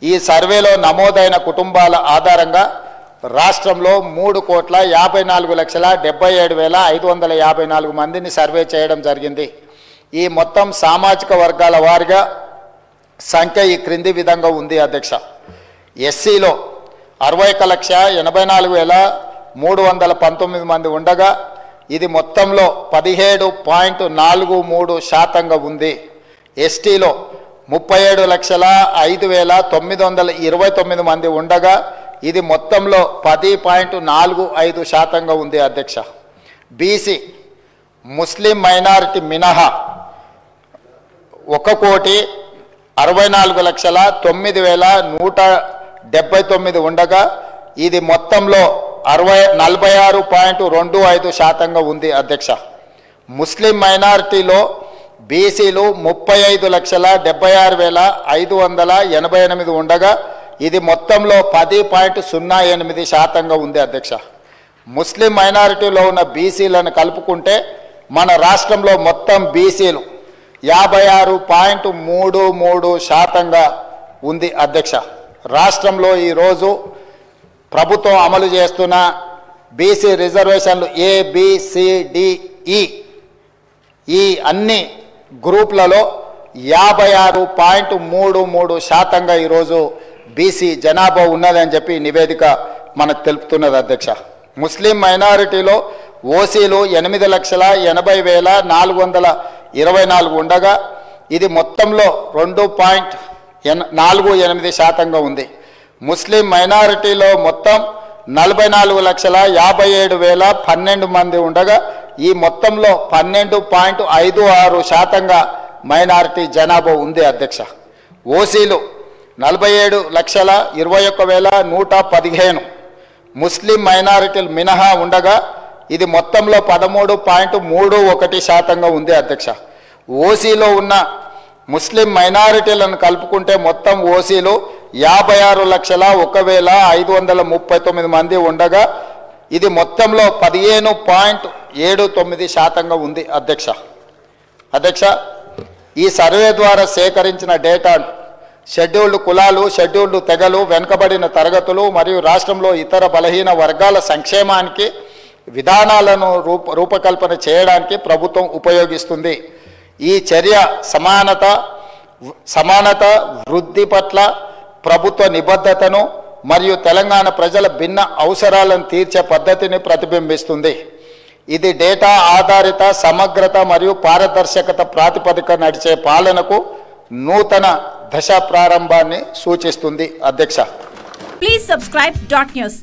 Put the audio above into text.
ఈ సర్వేలో నమోదైన కుటుంబాల ఆధారంగా రాష్ట్రంలో 3,54,77,554 మందిని సర్వే చేయడం జరిగింది. ఈ మొత్తం సామాజిక వర్గాల వారిగా సంఖ్య ఈ క్రింది విధంగా ఉంది అధ్యక్ష. ఎస్సీలో 61,84,319 మంది ఉండగా ఇది మొత్తంలో 17.43% ఉంది. ఎస్టీలో 37,05,929 మంది ఉండగా ఇది మొత్తంలో 10.45% ఉంది అధ్యక్ష. బీసీ ముస్లిం మైనారిటీ మినహా 1,64,09,179 ఉండగా ఇది మొత్తంలో 46.25% ఉంది అధ్యక్ష. ముస్లిం మైనారిటీలో బీసీలు 35,76,588 ఉండగా ఇది మొత్తంలో 10.08% ఉంది అధ్యక్ష. ముస్లిం మైనారిటీలో ఉన్న బీసీలను కలుపుకుంటే మన రాష్ట్రంలో మొత్తం బీసీలు 56.33% ఉంది అధ్యక్ష. రాష్ట్రంలో ఈరోజు ప్రభుత్వం అమలు చేస్తున్న బీసీ రిజర్వేషన్లు ABCDE ఈ అన్ని గ్రూపులలో 56.33% ఈరోజు బీసీ జనాభా ఉన్నదని చెప్పి నివేదిక మనకు తెలుపుతున్నది అధ్యక్ష. ముస్లిం మైనారిటీలో ఓసీలు 8,80,424 ఉండగా ఇది మొత్తంలో 2.48% ఉంది. ముస్లిం మైనారిటీలో మొత్తం 44,57,012 మంది ఉండగా ఈ మొత్తంలో 12.56% మైనారిటీ జనాభా ఉంది అధ్యక్ష. ఓసీలు 47,21,115 ముస్లిం మైనారిటీలు మినహా ఉండగా ఇది మొత్తంలో 13.31% ఉంది అధ్యక్ష. ఓసీలో ఉన్న ముస్లిం మైనారిటీలను కలుపుకుంటే మొత్తం ఓసీలు 56,01,539 మంది ఉండగా ఇది మొత్తంలో 15.79% ఉంది అధ్యక్ష. ఈ సర్వే ద్వారా సేకరించిన డేటాను షెడ్యూల్డ్ కులాలు, షెడ్యూల్డ్ తెగలు, వెనుకబడిన తరగతులు మరియు రాష్ట్రంలో ఇతర బలహీన వర్గాల సంక్షేమానికి విధానాలను రూపకల్పన చేయడానికి ప్రభుత్వం ఉపయోగిస్తుంది. ఈ చర్య సమానత వృద్ధి పట్ల ప్రభుత్వ నిబద్ధతను మరియు తెలంగాణ ప్రజల భిన్న అవసరాలను తీర్చే పద్ధతిని ప్రతిబింబిస్తుంది. ఇది డేటా ఆధారిత సమగ్రత మరియు పారదర్శకత ప్రాతిపదిక నడిచే పాలనకు నూతన దశ ప్రారంభాన్ని సూచిస్తుంది అధ్యక్ష. Please subscribe .news.